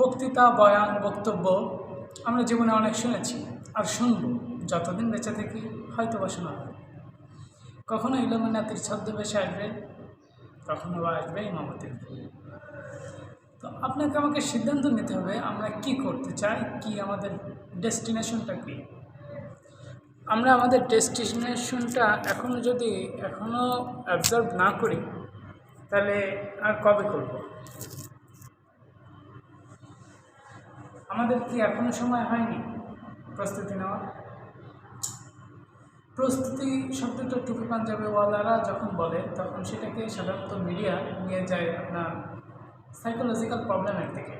বক্তৃতা, বয়ান, বক্তব্য আমরা জীবনে অনেক শুনেছি আর শুনব যতদিন বেঁচে থাকি, হয়তো বা শোনা হবে। কখনো ইলুমিনাতির ছদ্মবেশে আসবে, কখনো বা আসবে ইমামতির। তো আপনাকে আমাকে সিদ্ধান্ত নিতে হবে আমরা কি করতে চাই, কি আমাদের ডেস্টিনেশনটা কী। আমরা আমাদের ডেস্টিনেশনটা এখনও অবজার্ভ না করি, তাহলে আর কবে করব? আমাদের কি এখনো সময় হয়নি প্রস্তুতি নেওয়ার? প্রস্তুতি শব্দটা টুপি পাঞ্জাবিওয়ালারা যখন বলে, তখন সেটাকে সাধারণত মিডিয়া নিয়ে যায় আপনার সাইকোলজিক্যাল প্রবলেমের দিকে।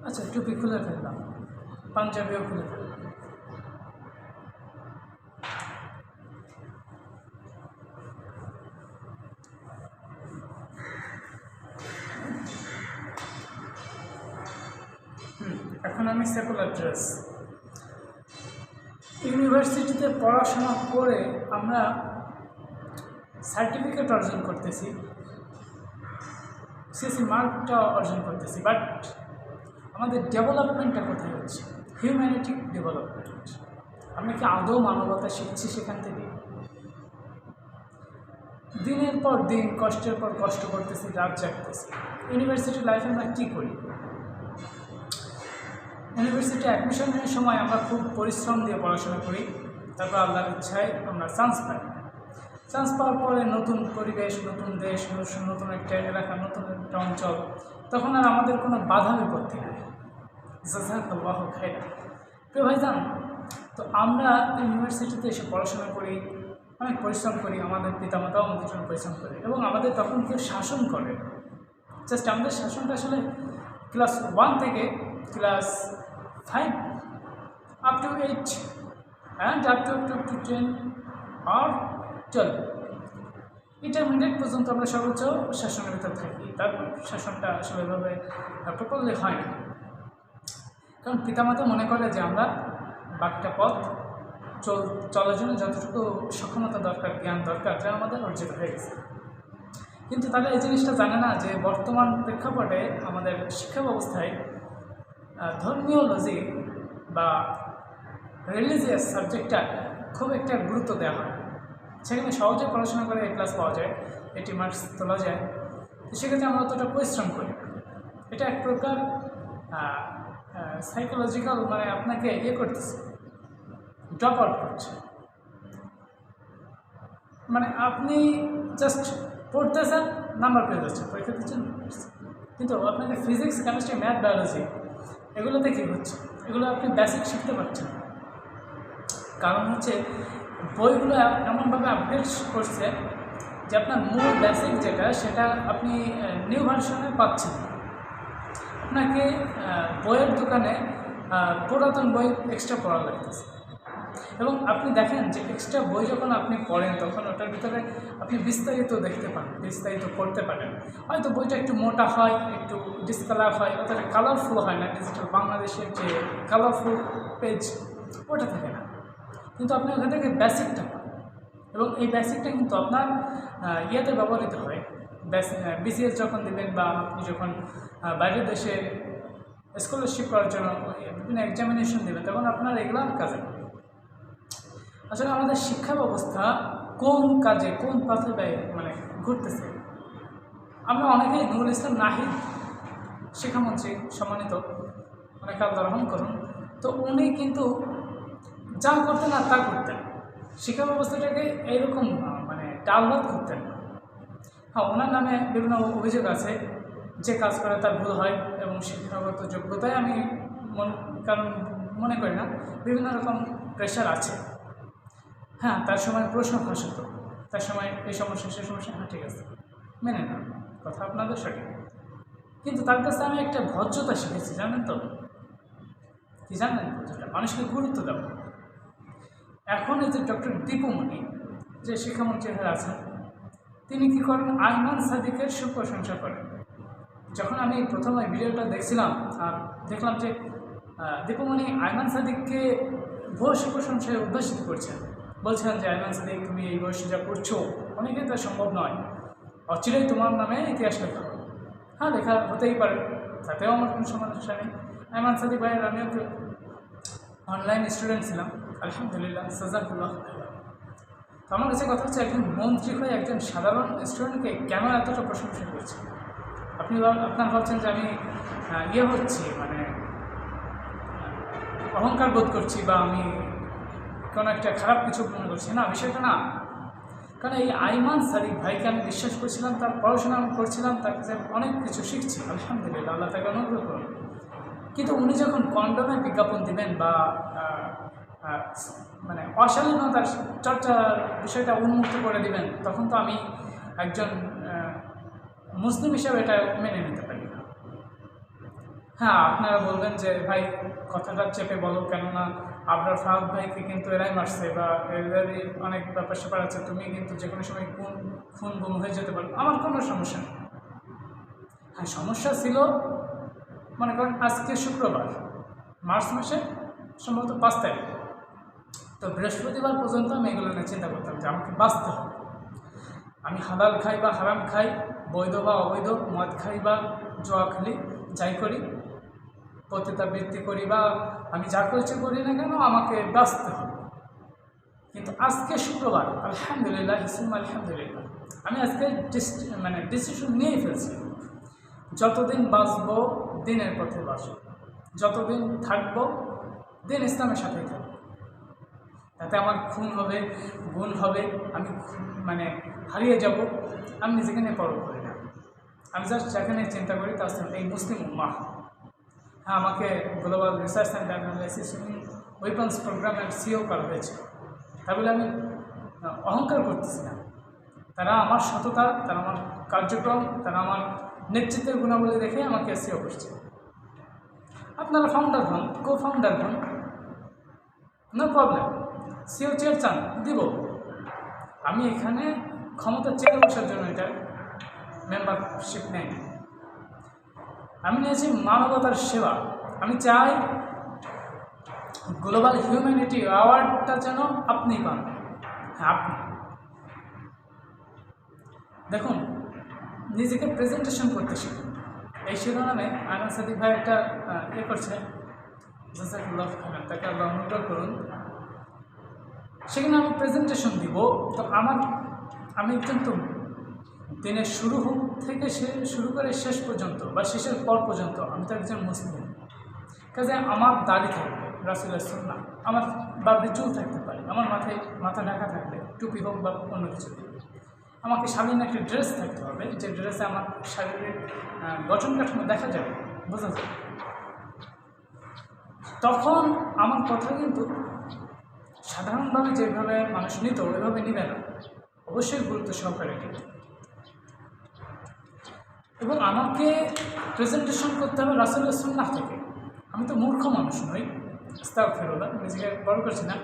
আচ্ছা, টুপি খুলে ফেললাম, পাঞ্জাবিও খুলে ফেললাম, এখন আমি সেকুলার ড্রেস। ইউনিভার্সিটিতে পড়াশোনা করে আমরা সার্টিফিকেট অর্জন করতেছি, সিএসসি মার্কটা অর্জন করতেছি, বাট আমাদের ডেভেলপমেন্টটা কোথায় হচ্ছে? Humanity development. আমরা কি আদৌ মানবতা শিখছি সেখান থেকে? দিনের পর দিন কষ্টের পর কষ্ট করতেছি, রাত জাগতেছি। ইউনিভার্সিটি লাইফে আমরা কী করি? ইউনিভার্সিটি অ্যাডমিশনের সময় আমরা খুব পরিশ্রম দিয়ে পড়াশোনা করি, তারপর আল্লাহর ইচ্ছায় আমরা চান্স পাই। চান্স পাওয়ার পরে নতুন পরিবেশ, নতুন দেশ, নতুন একটা এলাকা, নতুন একটা অঞ্চল, তখন আর আমাদের কোনো বাধা বিপত্তি নেই। জাযাকাল্লাহ খাইরান। প্রিয় ভাইজান, তো আমরা ইউনিভার্সিটিতে এসে পড়াশোনা করি, অনেক পরিশ্রম করি, আমাদের পিতামাতাও আমাদের জন্য পরিশ্রম করে, এবং আমাদের তখন কেউ শাসন করে। জাস্ট আমাদের শাসনটা আসলে ক্লাস 1 থেকে class 5 up to 8 and up to 10 আর 12 ইন্টারমিডিয়েট পর্যন্ত আমরা সর্বোচ্চ শাসনের ভিতর থাকি। তারপর শাসনটা আসলে এভাবে প্রপারলি হয় না, কারণ পিতামাতা মনে করে যে আমরা বাকিটা পথ চলার জন্য যতটুকু সক্ষমতা দরকার, জ্ঞান দরকার, যা আমাদের অর্জিত হয়ে গেছে। কিন্তু তারা এই জিনিসটা জানে না যে বর্তমান প্রেক্ষাপটে আমাদের শিক্ষা ব্যবস্থায় ধর্মীয় লজিক বা রিলিজিয়াস সাবজেক্টটা খুব একটা গুরুত্ব দেওয়া হয়। সেখানে সহজে পড়াশোনা করে A+ পাওয়া যায়, 80 মার্কস তোলা যায়, তো সেক্ষেত্রে আমরা অতটা পরিশ্রম করি। এটা এক প্রকার সাইকোলজিক্যাল, মানে আপনাকে করতেছে, ড্রপ আউট করছে। মানে আপনি জাস্ট পড়তেছেন, নাম্বার পেয়ে যাচ্ছেন, পরীক্ষা দিচ্ছেন, কিন্তু আপনাকে ফিজিক্স, কেমিস্ট্রি, ম্যাথ, বায়োলজি এগুলোতে কী হচ্ছে? এগুলো আপনি বেসিক শিখতে পারছেন। কারণ হচ্ছে বইগুলো এমনভাবে আপডেট করছে যে আপনার মূল বেসিক যেটা, সেটা আপনি নিউ ভার্সনে পাচ্ছেন। আপনাকে বইয়ের দোকানে পুরাতন বই এক্সট্রা পড়া লাগতেছে, এবং আপনি দেখেন যে এক্সট্রা বই যখন আপনি পড়েন, তখন ওটার ভিতরে আপনি বিস্তারিত দেখতে পান, বিস্তারিত পড়তে পারেন। হয়তো বইটা একটু মোটা হয়, একটু ডিসকালার হয়, অতটা কালারফুল হয় না। ডিজিটাল বাংলাদেশের যে কালারফুল পেজ, ওটা থাকে না, কিন্তু আপনি ওখান থেকে বেসিকটা পান, এবং এই বেসিকটা কিন্তু আপনার ইয়েতে ব্যবহৃত হয়। BCS যখন দেবেন, বা আপনি যখন বাইরের দেশে স্কলারশিপ করার জন্য বিভিন্ন এক্সামিনেশন দেবেন, তখন আপনার এগুলো কাজে। আসলে আমাদের শিক্ষা ব্যবস্থা কোন কাজে, কোন পথে মানে ঘুরতেছে? আমরা অনেকেই নুরুল ইসলাম নাহিদ শিক্ষামন্ত্রী সম্মানিত, অনেকে আল্লাহ রহম করুন, তো উনি কিন্তু যা করতেন আর তা করতেন, শিক্ষা ব্যবস্থাটাকে এইরকম মানে ডালভাত করতেন। হ্যাঁ, ওনার নামে বিভিন্ন অভিযোগ আছে, যে কাজ করে তার ভুল হয়, এবং শিক্ষাগত যোগ্যতায় আমি কারণ মনে করি না, বিভিন্ন রকম প্রেশার আছে। হ্যাঁ, তার সময় প্রশ্ন ফাঁস হতো, তার সময় এই সমস্যা, সে সমস্যা, হ্যাঁ ঠিক আছে, মেনে না, কথা আপনাদের সঠিক। কিন্তু তার কাছে আমি একটা ভদ্রতা শিখেছি, জানেন তো কি? জানেন ভদ্রতা, মানুষকে গুরুত্ব দেওয়া। এখন এই যে ডক্টর দীপুমণি, যে শিক্ষামন্ত্রী হয়ে আছেন, তিনি কী করেন? আইমান সাদিকের সুপ্রশংসা করেন। যখন আমি প্রথম ওই ভিডিওটা দেখছিলাম, আর দেখলাম যে দীপুমণি আইমান সাদিককে ভূয়সী প্রশংসায় উদ্ভাসিত করছেন, বলছেন যে আইমান সাদিক, তুমি এই বয়সে যা করছো, অনেকেই তা সম্ভব নয়, অচিরেই তোমার নামে ইতিহাস লেখা। হ্যাঁ, লেখা হতেই পারে, তাতেও আমার কোনো সমস্যা নেই। আইমান সাদিক ভাইয়ের আমিও অনলাইন স্টুডেন্ট ছিলাম, আলহামদুলিল্লাহ, সাজাকুল্লাহ। তো আমার কাছে কথা হচ্ছে, একজন মন্ত্রী হয়ে একজন সাধারণ স্টুডেন্টকে কেন এতটা প্রশংসা করেছে? আপনার ভাবছেন যে আমি হচ্ছি, মানে অহংকার বোধ করছি, বা আমি কোনো একটা খারাপ কিছু মনে করছি, না, বিষয়টা না। কারণ এই আইমান সাদিক ভাইকে আমি বিশ্বাস করছিলাম, তার পড়াশোনা আমি করছিলাম, তার কাছে অনেক কিছু শিখছি, আলহামদুলিল্লাহ, আল্লাহ তাকে অনুগ্রহ করুন। কিন্তু উনি যখন কন্ডোমের বিজ্ঞাপন দিবেন বা মানে অশালীনতার চর্চার বিষয়টা উন্মুক্ত করে দিবেন, তখন তো আমি একজন মুসলিম হিসেবে এটা মেনে নিতে পারি না। হ্যাঁ, আপনারা বলবেন যে ভাই কথাটা চেপে বলো, কেননা আপনার ফাহাদ ভাইকে কিন্তু এরাই মারছে বা এদেরই অনেক ব্যাপার স্যাপার আছে, তুমি কিন্তু যে কোনো সময় খুন গুম হয়ে যেতে পারো। আমার কোনো সমস্যা নেই। হ্যাঁ, সমস্যা ছিল, মনে করেন আজকে শুক্রবার, মার্চ মাসে সম্ভবত 5 তারিখ, তো বৃহস্পতিবার পর্যন্ত আমি এগুলো নিয়ে চিন্তা করতাম যে আমাকে বাঁচতে হবে। আমি হালাল খাই বা হারাম খাই, বৈধ বা অবৈধ, মদ খাই বা জোয়া খেলি, যাই করি, পতিতাবৃত্তি করি বা আমি যা কিছু করি না কেন, আমাকে বাঁচতে হবে। কিন্তু আজকে শুক্রবার, আলহামদুলিল্লাহ, আলহামদুলিল্লাহ, আমি আজকে ডিসিশন নিয়েই ফেলছি, যতদিন বাঁচবো দিনের পথে বাঁচব, যতদিন থাকবো দিন ইসলামের সাথেই থাকবো। তাতে আমার খুন হবে, গুণ হবে, আমি মানে হারিয়ে যাব, আমি নিজেকে নিয়ে পরখ করি না। আমি জাস্ট যাকে নিয়ে চিন্তা করি তা হচ্ছে এই মুসলিম উম্মাহ। হ্যাঁ, আমাকে global research and analysis weapons প্রোগ্রামের সিও করা হয়েছে, তা বলে আমি অহংকার করতেছি না। তারা আমার সততা, তারা আমার কার্যক্রম, তারা আমার নেতৃত্বের গুণাবলী দেখে আমাকে সিও করছে। আপনারা ফাউন্ডার হন, কো ফাউন্ডার হন, নো প্রবলেম, সিও চেয়ার চান, দিব। আমি এখানে ক্ষমতা চেয়ার বসার জন্য এটা মেম্বারশিপ নেই, আমি নিয়েছি মানবতার সেবা। আমি চাই গ্লোবাল হিউম্যানিটি অ্যাওয়ার্ডটা যেন আপনি পান। হ্যাঁ, আপনি দেখুন, নিজেকে প্রেজেন্টেশন করতে শিখুন। এই শিরোনামে আইমান সাদিক ভাই একটা করছে, তাকে আল্লাহ অনুগ্রহ করুন। সেখানে আমি প্রেজেন্টেশন দিব, তো আমি কিন্তু দিনের শুরু থেকে শুরু করে শেষ পর্যন্ত বা শেষের পর পর্যন্ত আমি তো একজন মুসলিম, কাজে আমার দাড়ি থাকবে রাসূলের সুন্নাহ, আমার বাড়িতে চুল থাকতে পারে, আমার মাথা ঢাকা থাকবে, টুপি হোক বা অন্য কিছু, আমাকে শালীন একটা ড্রেস থাকতে হবে, যে ড্রেসে আমার শারীরিক গঠন কাঠামো দেখা যাবে, বোঝা যাবে। তখন আমার কথা কিন্তু সাধারণভাবে যেভাবে মানুষ নিত ওইভাবে নিবে না, অবশ্যই গুরুত্ব সহকারে নিবে। এবং আমাকে প্রেজেন্টেশন করতে হবে রাসূলের সুন্নাহ থেকে। আমি তো মূর্খ মানুষ নই, আস্তাগফিরুল্লাহ, নিজেকে বড় করছি না,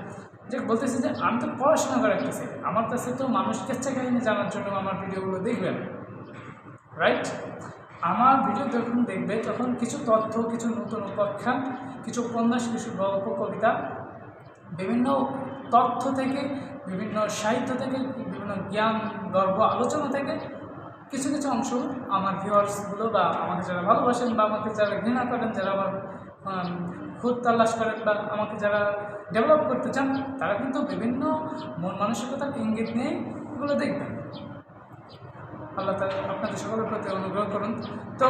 যে বলতেছি যে আমি তো পড়াশোনা করে একটা ছেলে, আমার কাছে তো মানুষ কেচ্ছা কাহিনী জানার জন্য আমার ভিডিওগুলো দেখবেন, রাইট? আমার ভিডিও যখন দেখবে তখন কিছু তথ্য, কিছু নতুন উপাখ্যান, কিছু উপন্যাস, কিছু গল্প, কবিতা, বিভিন্ন তথ্য থেকে, বিভিন্ন সাহিত্য থেকে, বিভিন্ন জ্ঞান গর্ব আলোচনা থেকে কিছু কিছু অংশ আমার ভিউয়ার্সগুলো বা আমাকে যারা ভালোবাসেন বা আমাকে যারা ঘৃণা করেন, যারা আমার খুদ তালাশ করেন বা আমাকে যারা ডেভেলপ করতে চান, তারা কিন্তু বিভিন্ন মন মানসিকতার ইঙ্গিত নিয়ে এগুলো দেখবেন। আল্লাহ তাআলা আপনাদের সকলের প্রতি অনুগ্রহ করুন। তো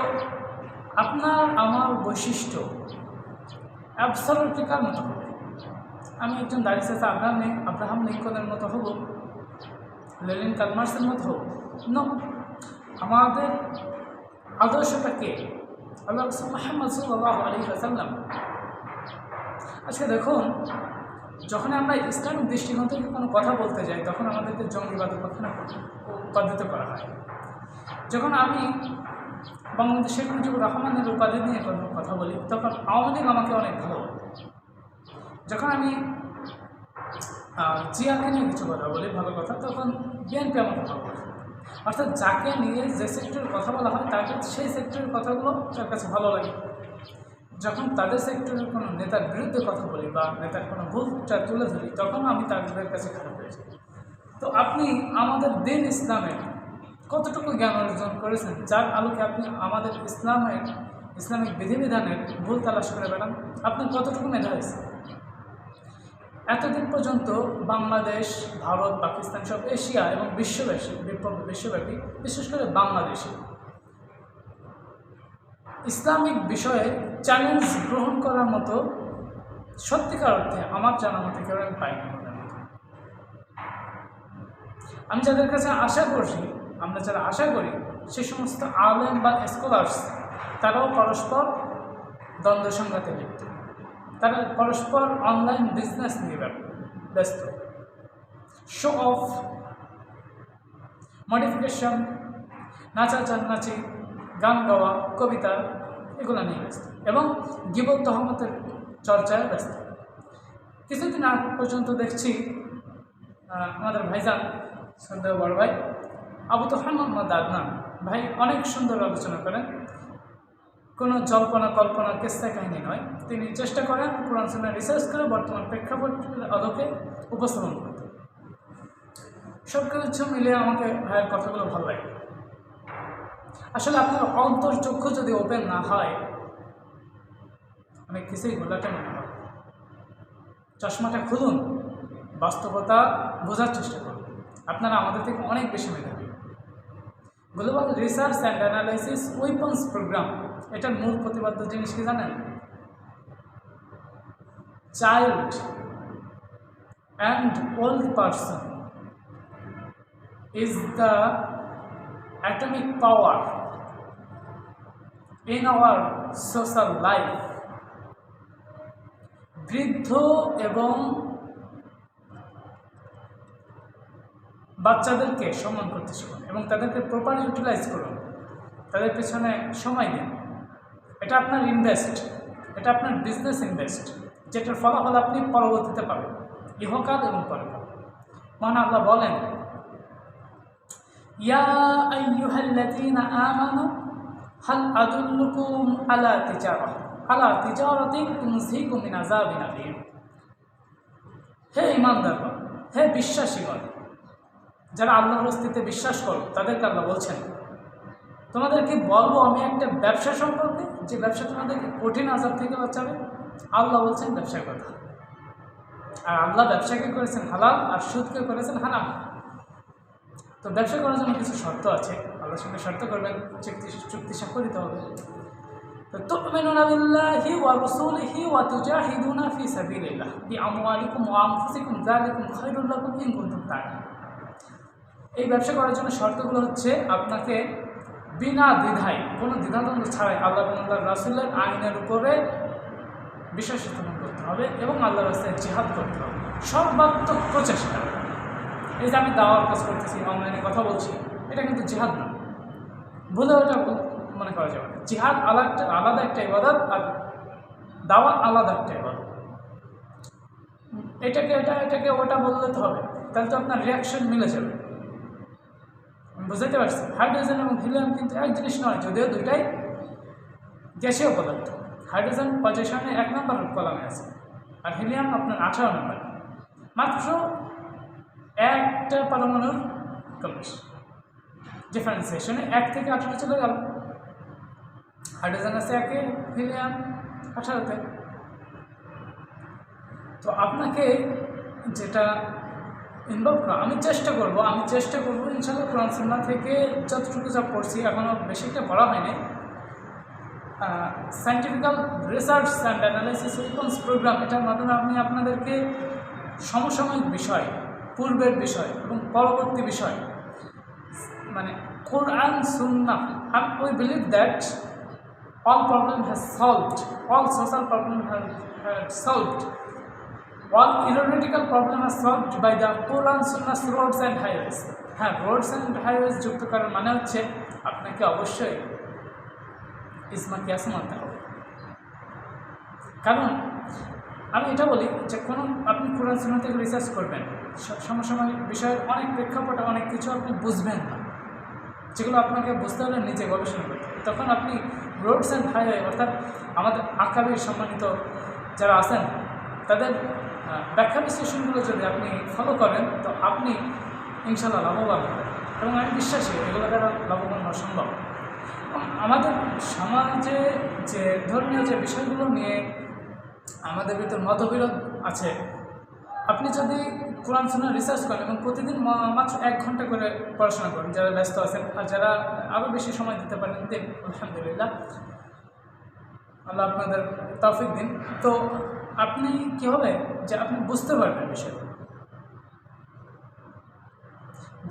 আপনার আমার বৈশিষ্ট্য অ্যাবসলিউটলি কার মতো হবে? আমি একজন দাঁড়িয়ে আব্রাহাম লিঙ্কনের মতো হব, লেনিন কালমার্সের মতো হব? নো, আমাদের আদর্শটা কে? আল্লাহ রাসূল মুহাম্মদ সাল্লাল্লাহু আলাইহি ওয়াসাল্লাম। আজকে দেখুন, যখন আমরা ইসলামিক দৃষ্টিকোণ থেকে কোনো কথা বলতে যাই, তখন আমাদেরকে জঙ্গিবাদ উপাদিত করা হয়। যখন আমি বঙ্গবন্ধু শেখ মুজিবুর রহমানের উপাধি নিয়ে কোনো কথা বলি, তখন আওয়ামী লীগ আমাকে অনেক ভালো। যখন আমি জিয়াকে নিয়ে কিছু কথা বলি, ভালো কথা, তখন বিএনপি আমাকে ভালো বলে। অর্থাৎ যাকে নিয়ে যে সেক্টরের কথা বলা হয়, তাকে সেই সেক্টরের কথাগুলো তার কাছে ভালো লাগে। যখন তাদের সেক্টরের কোনো নেতার বিরুদ্ধে কথা বলি বা নেতার কোনো ভুলটা তুলে ধরি, তখন আমি তাদের কাছে খারাপ হয়ে যাই। তো আপনি আমাদের দিন ইসলামের কতটুকু জ্ঞান অর্জন করেছেন যার আলোকে আপনি আমাদের ইসলামিক বিধিবিধানের ভুল তালাশ করে বেড়ান? আপনার কতটুকু মেধা হয়েছে? এতদিন পর্যন্ত বাংলাদেশ, ভারত, পাকিস্তান সব এশিয়া এবং বিশ্বব্যাপী বিশেষ করে বাংলাদেশে ইসলামিক বিষয়ে চ্যালেঞ্জ গ্রহণ করার মতো সত্যিকার অর্থে আমার জানা মতে কেউ আমি পাইনি। আমি যাদের কাছে আমরা যারা আশা করি সে সমস্ত আলেম বা স্কলার্স তারাও পরস্পর দ্বন্দ্ব সংঘাতে লিপ্ত, তারা পরস্পর অনলাইন বিজনেস নিয়ে ব্যস্ত, শো অফ, মডিফিকেশন, নাচানাচি, গান গাওয়া, কবিতা, এগুলো নিয়ে ব্যস্ত এবং গীবত তহমতের চর্চায় ব্যস্ত। কিছুদিন আগ পর্যন্ত দেখছি আমাদের ভাইজান সন্দেহ বড় ভাই আবু তোফান মোহাম্মদ আদনান ভাই অনেক সুন্দর আলোচনা করেন, কোনো জল্পনা কল্পনা কেসা কাহিনী নয়। তিনি চেষ্টা করেন কোরআন সুন্নাহ রিসার্চ করে বর্তমান প্রেক্ষাপটের আলোকে উপস্থাপন করতে। সব কিছু মিলে আমাকে ভাইয়ের কথাগুলো ভালো লাগে। আসলে আপনার অন্তর্চক্ষু যদি ওপেন না হয় অনেক কিছুই ঘোলাটে মনে হয়। চশমাটা খুলুন, বাস্তবতা বোঝার চেষ্টা করুন। আপনারা আমাদের থেকে অনেক বেশি মেধাবী। Global research and analysis weapons program, এটার মূল প্রতিপাদ্য জিনিস কি জানেন? Child and old person is the atomic power in our social life. বৃদ্ধ এবং বাচ্চাদেরকে সম্মান করতে শিখুন এবং তাদেরকে প্রপারলি ইউটিলাইজ করুন, তাদের পেছনে সময় দিন। এটা আপনার ইনভেস্ট, এটা আপনার বিজনেস ইনভেস্ট, যেটার ফলাফল আপনি পরবর্তীতে পাবেন, ইহকাল এবং পরকাল। মহান আল্লাহ বলেন, ইয়া আইয়ুহাল্লাযীনা আমানু হাল আদুল্লুকুম আলা তিজারাতিন তুনজিকুম মিন আযাবিন আলীম। হে ঈমানদারগণ, হে বিশ্বাসীগণ, যারা আল্লাহর অস্তিত্বে বিশ্বাস করো তাদেরকে আল্লাহ বলছেন, তোমাদেরকে বলবো আমি একটা ব্যবসা সম্পর্কে, যে ব্যবসা তোমাদেরকে কঠিন আযাব থেকে বাঁচাবে। আল্লাহ বলছেন ব্যবসার কথা, আর আল্লাহ ব্যবসাকে করেছেন হালাল আর সুদকে করেছেন হারাম। তো ব্যবসা করার জন্য কিছু শর্ত আছে, আল্লাহর সঙ্গে শর্ত করবেন, চুক্তি স্বাক্ষরিত হবে। তো তুমিনুনা বিল্লাহি ওয়া রাসূলিহি ওয়া তুজাহিদুনা ফি সাবিলিল্লাহ বিআমওয়ালিকুম ওয়া আনফুসিকুম যালিকুম খায়রুল লাকুম ইন কুনতুম তা'লামুন। এই ব্যবসা করার জন্য শর্তগুলো হচ্ছে আপনাকে বিনা দ্বিধায়, কোনো দ্বিধাদ্বন্দ্ব ছাড়াই আল্লাহ এবং আল্লাহর রাসূলের আইনের উপরে বিশ্বাস স্থাপন করতে হবে এবং আল্লাহর রাস্তায় জিহাদ করতে হবে সর্বাত্মক প্রচেষ্টা। এই যে আমি দাওয়ার কাজ করতেছি, অনলাইনে কথা বলছি, এটা কিন্তু জিহাদ না, ভুলে ওটা মনে করা যাবে না। জিহাদ আলাদা একটা ইবাদত আর দাওয়া আলাদা একটা ইবাদত। এটাকে ওটা বললে তো হবে, তাহলে তো আপনার রিয়াকশন মিলে যাবে। বুঝতে পারছি? হাইড্রোজেন এবং হিলিয়াম কিন্তু এক জিনিস নয়, যদিও দুইটাই গ্যাসীয় পদার্থ। হাইড্রোজেন পজিশনে 1 নম্বর কলামে আছে আর হিলিয়াম আপনার 18 নম্বর। মাত্র একটা পরমাণুর ক্রমশ ডিফারেন্সিয়েশনে 1 থেকে 18 চলে গেল। হাইড্রোজেন আছে 1-এ, হিলিয়াম 18-তে। তো আপনাকে যেটা ইনভলভ করা আমি চেষ্টা করবো ইনশাআল্লাহ কোরআন সুন্নাহ থেকে যতটুকু যা পড়ছি, এখনও বেশি একটা পড়া হয়নি। Scientifical research and analysis weapons program, এটার মাধ্যমে আমি আপনাদেরকে সমসাময়িক বিষয়, পূর্বের বিষয় এবং পরবর্তী বিষয়, মানে কোরআন সুন্নাহ, we believe that all problem has solved, all social problem has solved, all aeronautical problem is solved by the Quran Sunnah roads and highways. হ্যাঁ, রোডস অ্যান্ড হাইওয়েজ যুক্ত করার মানে হচ্ছে আপনাকে অবশ্যই ইসমা কিয়াস মানতে হবে। কারণ আমি এটা বলি যে আপনি কোরআন সুন্নাহ থেকে রিসার্চ করবেন, সমসাময়িক বিষয়ের অনেক প্রেক্ষাপটে অনেক কিছু আপনি বুঝবেন না, যেগুলো আপনাকে বুঝতে হলে নিজে গবেষণা করতে হবে। তখন আপনি রোডস অ্যান্ড হাইওয়ে, অর্থাৎ আমাদের আকাবির সম্মানিত যারা আছেন তাদের ব্যাখ্যা বিশ্লেষণগুলো যদি আপনি ফলো করেন তো আপনি ইনশাআল্লাহ লাভবান হবেন। এবং আমি বিশ্বাসী এগুলো দ্বারা লাভবান হওয়া সম্ভব। আমাদের সমাজে যে ধর্মীয় যে বিষয়গুলো নিয়ে আমাদের ভিতর মতবিরোধ আছে, আপনি যদি কোরআন সুন্নাহ রিসার্চ করেন এবং প্রতিদিন মাত্র 1 ঘন্টা করে পড়াশোনা করেন, যারা ব্যস্ত আছেন, আর যারা আরও বেশি সময় দিতে পারেন দিন, আলহামদুলিল্লাহ, আল্লাহ আপনাদের তৌফিক দিন। তো আপনি কী হবে যে আপনি বুঝতে পারবেন বিষয়টা,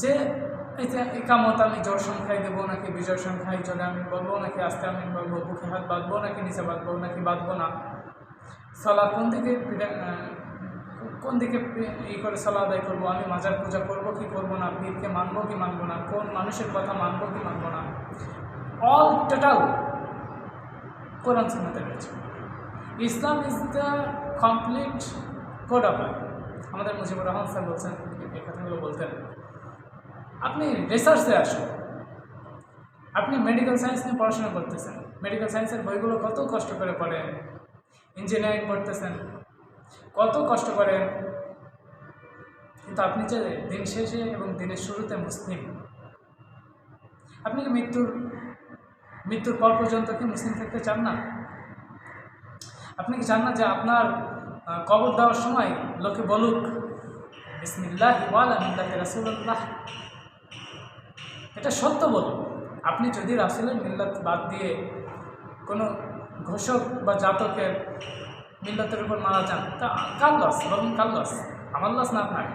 যে এই যে একামত আমি জোর সংখ্যায় দেবো নাকি বিজয় সংখ্যায় জোরে আমি বলবো নাকি আস্তে আমি বলবো, বুকে হাত বাঁধবো নাকি নিচে বাঁধবো নাকি বাঁধবো না, সালাহ কোন দিকে ই করে সালাহ আদায় করবো, আমি মাজার পূজা করবো কি করবো না, পীরকে মানবো কি মানবো না, কোন মানুষের কথা মানবো কি মানবো না, অল টোটাল কোরআন সুন্নাহতে রয়েছে। Islam is the complete code of life. আমাদের মুজিবুর রহমান স্যার বলছেন, এই কথাগুলো বলতেন। আপনি রিসার্চে আসুন, আপনি মেডিকেল সায়েন্স নিয়ে পড়াশোনা করতেছেন, মেডিকেল সায়েন্সের বইগুলো কত কষ্ট করে পড়েন, ইঞ্জিনিয়ারিং পড়তেছেন কত কষ্ট করেন, কিন্তু আপনি যে দিন শেষে এবং দিনের শুরুতে মুসলিম, আপনি কি মৃত্যুর পর পর্যন্ত কি মুসলিম থাকতে চান না? আপনি কি চান না যে আপনার কবর দেওয়ার সময় লোকে বলুক বিসমিল্লাহ ওয়ালা মিল্লাতি রাসূলুল্লাহ? এটা সত্য বলুন। আপনি যদি রাসূলের মিল্লাত বাদ দিয়ে কোনো ঘোষক বা জাতকের মিল্লাতের উপর মারা যান, তা কার লস? বলুন কার লস? আমার লস না আপনার?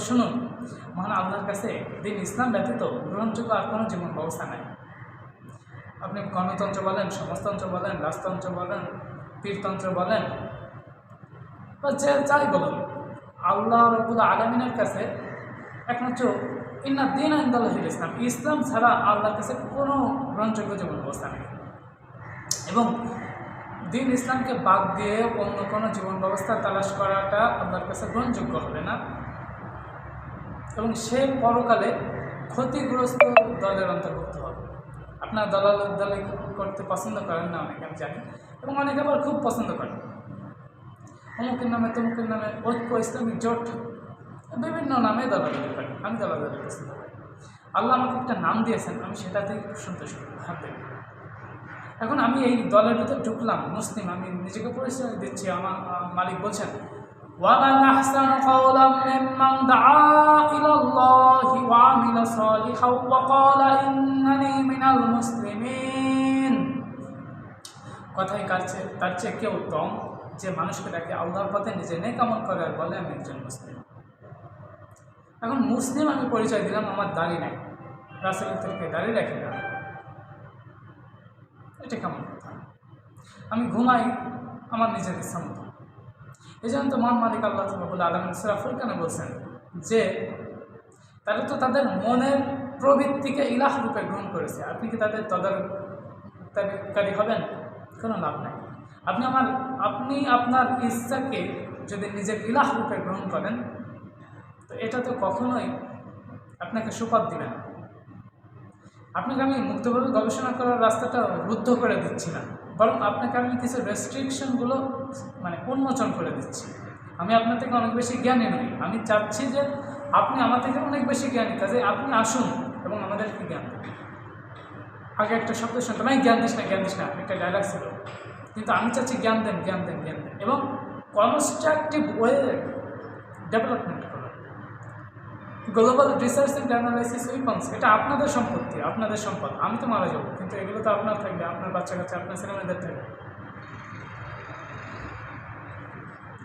শুনুন, মহান আল্লাহর কাছে দিন ইসলাম ব্যতীত গ্রহণযোগ্য আর কোনো জীবন ব্যবস্থা নাই। আপনি গণতন্ত্র বলেন, সমাজতন্ত্র বলেন, রাজতন্ত্র বলেন, পীরতন্ত্র বলেন, বা যে যাই বলুন, আল্লাহ রাব্বুল আলামিনের কাছে একমাত্র ইন্না দীনা ইনদাল্লাহিল ইসলাম, ইসলাম ছাড়া আল্লাহর কাছে কোনো গ্রহণযোগ্য জীবন ব্যবস্থা নেই। এবং দিন ইসলামকে বাদ দিয়ে অন্য কোনো জীবন ব্যবস্থা তালাশ করাটা আল্লাহর কাছে গ্রহণযোগ্য হবে না, এবং সে পরকালে ক্ষতিগ্রস্ত দলের অন্তর্ভুক্ত হবে। আপনার দলে করতে পছন্দ করেন না অনেকে, আমি জানি, এবং অনেকে আবার খুব পছন্দ করেন। অমুকের নামে তমুকের নামে ঐক্য, ইসলামিক জোট, বিভিন্ন নামে দলাদলি করেন। আমি দলাদলি পছন্দ করি। আল্লাহ আমাকে একটা নাম দিয়েছেন, আমি সেটাতেই সন্তুষ্ট ভাবতে। এখন আমি এই দলের ভিতর ঢুকলাম, মুসলিম, আমি নিজেকে পরিচয় দিচ্ছি, আমার মালিক বলছেন وَمَنْ أَحْسَنُ قَوْلًا مِمَّنْ دَعَا إِلَى اللَّهِ وَعَمِلَ صَالِحًا وَقَالَ إِنَّنِي مِنَ الْمُسْلِمِينَ। কথাই তার চেয়ে কে উত্তম যে মানুষকে ডাকে আল্লাহর পথে নিজে নেক আমল করে আর বলে আমি একজন মুসলিম। এখন মুসলিম আমি পরিচয় দিলাম, আমার দাড়ি নাই, রাসূলের থেকে দাড়ি রাখি না, এটা কেমন কথা? আমি ঘুমাই আমার নিজের ইচ্ছা মতো। এই জন্য তো মহান মালিক আল্লাহ রাব্বুল আলামিন সূরা ফুরকানে বলছেন যে তারা তো তাদের মনের প্রবৃত্তিকে ইলাহ রূপে গ্রহণ করেছে। আপনি কি তাদের তদারকি হবেন? কোনো লাভ নাই। আপনি আপনার ইচ্ছাকে যদি নিজের ইলাহ রূপে গ্রহণ করেন, তো এটা তো কখনোই আপনাকে সুপথ দিবে না। আপনাকে আমি মুক্তভাবে গবেষণা করার রাস্তাটা রুদ্ধ করে দিচ্ছি না, বরং আপনাকে আমি কিছু রেস্ট্রিকশনগুলো উন্মোচন করে দিচ্ছি। আমি আপনার থেকে অনেক বেশি জ্ঞানী নই, আমি চাচ্ছি যে আপনি আমার থেকে অনেক বেশি জ্ঞানী, কাজে আপনি আসুন এবং আমাদেরকে জ্ঞান দেন। আগে একটা শব্দ শুনতাম, আমি জ্ঞান দিস না, একটা ডায়লগ ছিল, কিন্তু আমি চাচ্ছি জ্ঞান দেন এবং কনস্ট্রাকটিভ ওয়ে ডেভেলপমেন্ট করুন। Global research and analysis weapons, এটা আপনাদের সম্পত্তি, আপনাদের সম্পদ। আমি তো মারা যাবো, কিন্তু এগুলো তো আপনার থাকবে, আপনার বাচ্চা কাচ্চা, আপনার ছেলেমেয়েদের থাকবে।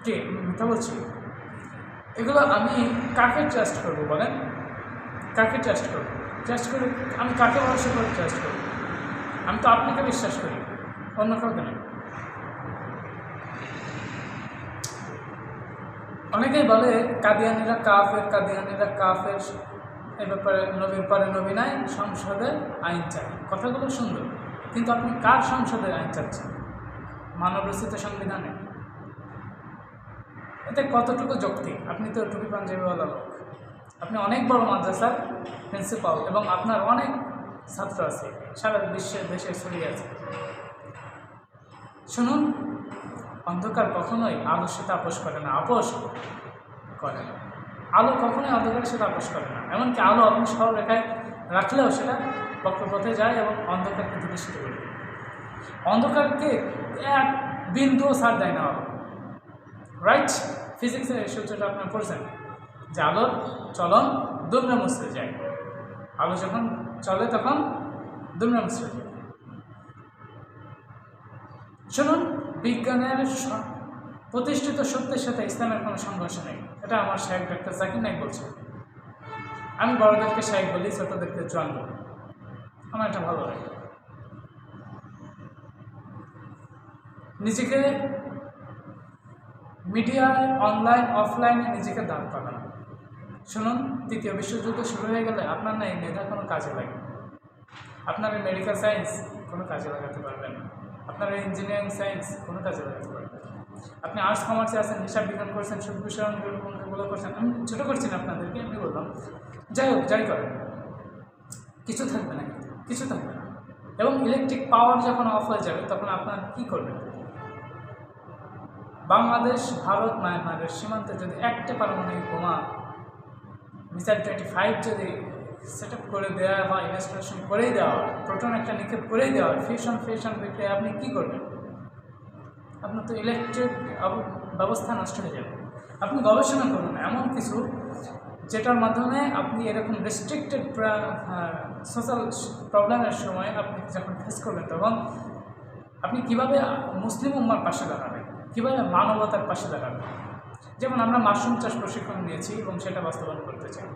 কে মিথ্যা বলছি? এগুলো আমি কাকে ট্রাস্ট করবো বলেন? কাকে ট্রাস্ট করবো? ট্রাস্ট করে আমি কাকে ভরসা করে ট্রাস্ট করবো? আমি তো আপনাকে বিশ্বাস করি, অন্য কাউকে নয়। অনেকেই বলে কাদিয়ানিরা কাফের, এ ব্যাপারে নবীর পরে নবী নাই, সংসদে আইন চাই। কথাগুলো সুন্দর, কিন্তু আপনি কার সংসদের আইন চাচ্ছেন? মানবরচিত সংবিধানে? এতে কতটুকু যৌক্তিক? আপনি তো টুপি পাঞ্জাবিওয়ালা লোক, আপনি অনেক বড় মাদ্রাসার প্রিন্সিপাল এবং আপনার অনেক ছাত্র আছে, সারা দেশে ছড়িয়ে আছে। শুনুন, অন্ধকার কখনোই আলোর সাথে আপোষ করে না, আলো কখনোই অন্ধকারের সাথে আপোষ করে না। এমনকি আলো আপনি সরলরেখায় রাখলেও সেটা বক্রপথে যায় এবং অন্ধকারকে দূষিত করে। অন্ধকারকে এক বিন্দুও ছাড় দেয় না আলো, রাইট? ফিজিক্সের এই সূত্রটা আপনার পড়ছেন যে আলোর চলন দুমড়ে মুচড়ে যায়, আলো যখন চলে তখন দুমড়ে মুচড়ে যায়। শুনুন, বিজ্ঞানের প্রতিষ্ঠিত সত্যের সাথে ইসলামের কোনো সংঘর্ষ নেই, এটা আমার শায়েখ ডাক্তার জাকির নায়েক বলছে। আমি বড়দেরকে শায়েখ বলি, ছোটদেরকে জোয়ান বলি, আমার এটা ভালো লাগে। নিজেকে মিডিয়ায় অনলাইন অফলাইনে নিজেকে দাঁড় করানো। শুনুন, তৃতীয় বিশ্বযুদ্ধ শুরু হয়ে গেলে আপনার না এই মেধা কোনো কাজে লাগে, আপনার এই মেডিকেল সায়েন্স কোনো কাজে লাগাতে পারবেন না, আপনার এই ইঞ্জিনিয়ারিং সায়েন্স কোনো কাজে লাগাতে পারবেন না। আপনি আর্টস কমার্সে আছেন, হিসাব বিজ্ঞান করছেন, সুদ বিষয়গুলো করছেন, আমি ছোটো করছি না আপনাদেরকে, আমি বললাম যাই হোক, যাই করেন কিছু থাকবে না, কিছু থাকবে না। এবং ইলেকট্রিক পাওয়ার যখন অফ হয়ে যাবে তখন আপনার কী করবেন? বাংলাদেশ ভারত মায়ানমারের সীমান্তে যদি একটা পারমাণবিক বোমা মিসাইল 25 যদি সেট আপ করে দেওয়া হয়, ইনস্টলেশন করেই দেওয়া হয়, প্রোটন একটা নিক্ষেপ করেই দেওয়া হয়, ফিউশন বিক্রিয়া, আপনি কী করবেন? আপনার তো ইলেকট্রিক ব্যবস্থা নষ্ট হয়ে যাবে। আপনি গবেষণা করুন এমন কিছু যেটার মাধ্যমে আপনি এরকম রেস্ট্রিক্টেড সোশ্যাল প্রবলেমের সময় আপনি যখন ফেস করবেন তখন আপনি কীভাবে মুসলিম উম্মার পাশে দাঁড়াবেন, কীভাবে মানবতার পাশে দাঁড়াবেন। যেমন আমরা মাশরুম চাষ প্রশিক্ষণ নিয়েছি এবং সেটা বাস্তবায়ন করতে চাই,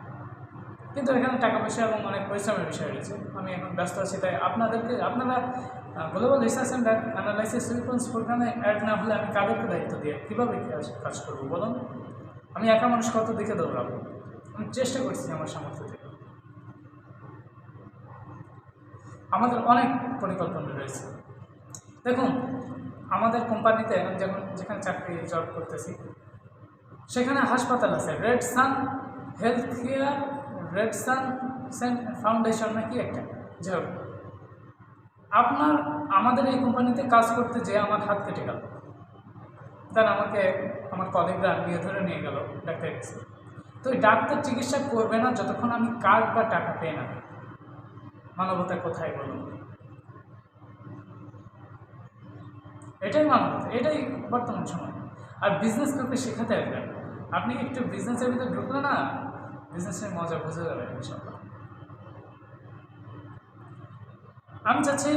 কিন্তু এখানে টাকা পয়সা এবং অনেক পরিশ্রমের বিষয় রয়েছে। আমি এখন ব্যস্ত আছি, তাই আপনারা global research and analysis response প্রোগ্রামে অ্যাড না হলে আমি কাদেরকে দায়িত্ব দিয়ে কীভাবে কাজ করবো বলুন? আমি একা মানুষ কত দিকে দৌড়াবো? আমি চেষ্টা করছি আমার সামর্থ্য থেকে। আমাদের অনেক পরিকল্পনা রয়েছে। দেখুন, আমাদের কোম্পানিতে আমি যেখানে চাকরি জব করতেছি সেখানে হাসপাতাল আছে, রেড সান হেলথ কেয়ার, রেড সান ফাউন্ডেশন নাকি একটা, যাই হোক। আমাদের এই কোম্পানিতে কাজ করতে যেয়ে আমার হাত কেটে গেল, তার আমাকে আমার কলিগরা নিয়ে গেল ডাক্তারের কাছে। তো ওই ডাক্তার চিকিৎসা করবে না যতক্ষণ আমি কার্ড বা টাকা পেয়ে না। মানবতা কোথায় বলুন? এটাই মানবতা, এটাই বর্তমান সময়। আর বিজনেস করতে শেখাতে আসবেন, আপনি একটু বিজনেসের ভিতরে ঢুকলে না বিজনেসের মজা বুঝে যাবেন ইনশাআল্লাহ। আমি চাচ্ছি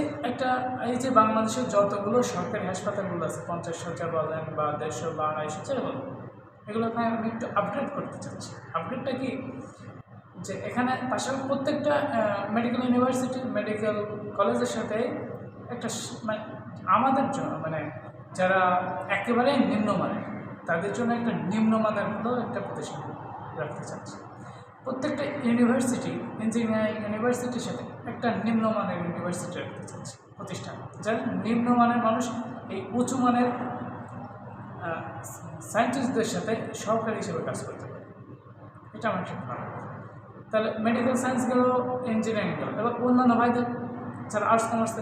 এই যে বাংলাদেশের যতগুলো সরকারি হাসপাতালগুলো আছে, 50,000 বলেন বা 150 বা 250 বলেন, এগুলোকে আমি একটু আপগ্রেড করতে চাচ্ছি। আপগ্রেডটা কি, যে এখানে পাশাপাশি প্রত্যেকটা মেডিকেল ইউনিভার্সিটি, মেডিকেল কলেজের সাথে একটা আমাদের জন্য যারা একেবারে নিম্নমানের, তাদের জন্য একটা নিম্নমানের একটা প্রতিষ্ঠান রাখতে চাচ্ছি। প্রত্যেকটা ইউনিভার্সিটি, ইঞ্জিনিয়ারিং ইউনিভার্সিটির সাথে একটা নিম্নমানের ইউনিভার্সিটি রাখতে চাচ্ছি, প্রতিষ্ঠান, যারা নিম্নমানের মানুষ এই উঁচু মানের সায়েন্টিস্টদের সাথে সহকারী হিসেবে কাজ করতে পারে। এটা আমার ঠিক ভালো। তাহলে মেডিকেল সায়েন্স গেল, ইঞ্জিনিয়ারিং গেল, এবার অন্যান্য ভাইদের যারা আর্টস কমার্স,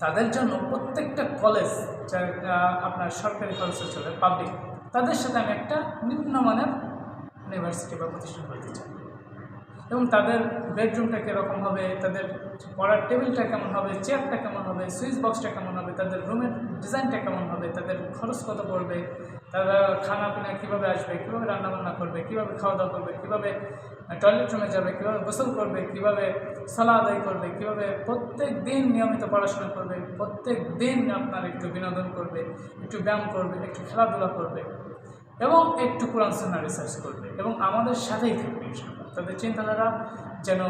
তাদের জন্য প্রত্যেকটা কলেজ, যারা আপনার সরকারি কলেজে চলে, পাবলিক, তাদের সাথে আমি একটা নিম্নমানের ইউনিভার্সিটি বা প্রতিষ্ঠান করতে চাই। এবং তাদের বেডরুমটা কীরকম হবে, তাদের পড়ার টেবিলটা কেমন হবে, চেয়ারটা কেমন হবে, সুইচ বক্সটা কেমন হবে, তাদের রুমের ডিজাইনটা কেমন হবে, তাদের খরচ কত পড়বে, তারা খানা পিনা কীভাবে আসবে, কীভাবে রান্নাবান্না করবে, কীভাবে খাওয়া দাওয়া করবে, কীভাবে টয়লেট রুমে যাবে, কীভাবে গোসল করবে, কীভাবে সালাত আদায় করবে, কীভাবে প্রত্যেক দিন নিয়মিত পড়াশোনা করবে, প্রত্যেক দিন আপনার একটু বিনোদন করবে, একটু ব্যায়াম করবে, একটু খেলাধুলা করবে এবং একটু কোরআন সুন্নাহ রিসার্চ করবে এবং আমাদের সাথেই থাকবে ইনশাআল্লাহ। তাদের চিন্তাধারা যেন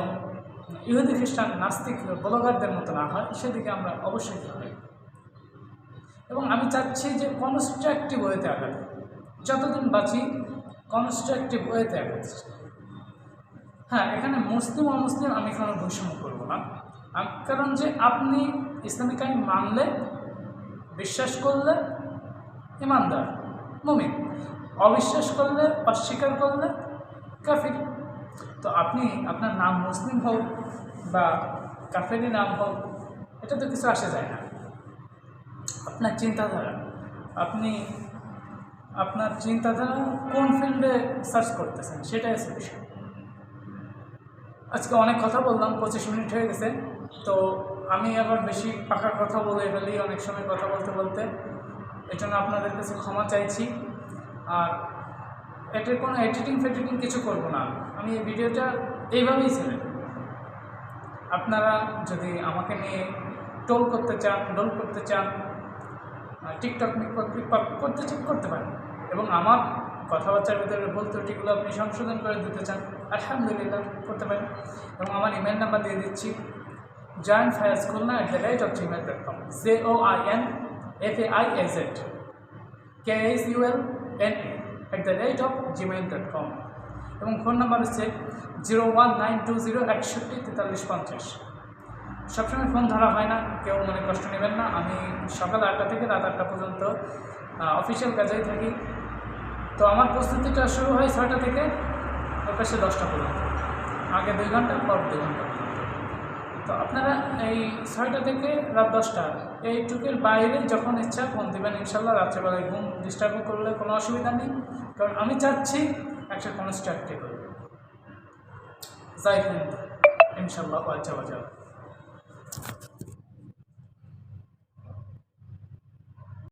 ইহুদি খ্রিস্টান নাস্তিক ব্লগারদের মতো না হয়, সেদিকে আমরা অবশ্যই খেয়াল রাখি। এবং আমি চাচ্ছি যে কনস্ট্রাকটিভ ওয়েতে আগাতে, যতদিন বাঁচি কনস্ট্রাকটিভ ওয়েতে আগাতে। হ্যাঁ, এখানে মুসলিম অমুসলিম আমি কোনো বৈষম্য করবো না, কারণ যে আপনি ইসলামিক আইন মানলে, বিশ্বাস করলে ইমানদার মুমিন, অবিশ্বাস করলে, অস্বীকার করলে কাফির। তো আপনি আপনার নাম মুসলিম হোক বা কাফেরি নাম হোক, এটা তো কিছু আসে যায় না। আপনার চিন্তাধারা, আপনার চিন্তাধারা কোন ফিল্ডে সার্চ করতেছেন সেটাই হচ্ছে বিষয়। আজকে অনেক কথা বললাম, 25 মিনিট হয়ে গেছে। তো আমি আবার বেশি পাকা কথা বলে ফেলি অনেক সময় কথা বলতে বলতে, এই জন্য আপনাদের কাছে ক্ষমা চাইছি। আর এটার কোনো এডিটিং কিছু করব না, আমি এই ভিডিওটা এইভাবেই ছিলেন। আপনারা যদি আমাকে নিয়ে টোল করতে চান, ডোল করতে চান, টিকটক করতে চান করতে পারেন, এবং আমার কথাবার্তার ভিতরে ভুল ত্রুটিগুলো আপনি সংশোধন করে দিতে চান, আলহামদুলিল্লাহ করতে পারেন। এবং আমার ইমেল নাম্বার দিয়ে দিচ্ছি, joinfayazkhulna@gmail.com, joinfayazkhulna@gmail.com। এবং ফোন নাম্বার হচ্ছে 01920614350। সবসময় ফোন ধরা হয় না, কেউ মনে কষ্ট নেবেন না। আমি সকাল 8টা থেকে রাত 8টা পর্যন্ত অফিসিয়াল কাজেই থাকি। তো আমার প্রস্তুতিটা শুরু হয় 6টা থেকে অফিসে 10টা পর্যন্ত, আগে 2 ঘন্টা, পর 2 ঘন্টা। তো আপনারা এই 6টা থেকে রাত 10টা এইটুকুর বাইরে যখন ইচ্ছা ফোন দেবেন, ইনশাল্লাহ। রাত্রেবেলায় ঘুম ডিস্টার্ব করলে কোনো অসুবিধা নেই, কারণ আমি চাচ্ছি একটা কনস্ট্রাক্টিভ। যাই হোক, ইনশাল্লাহ আচ্ছা।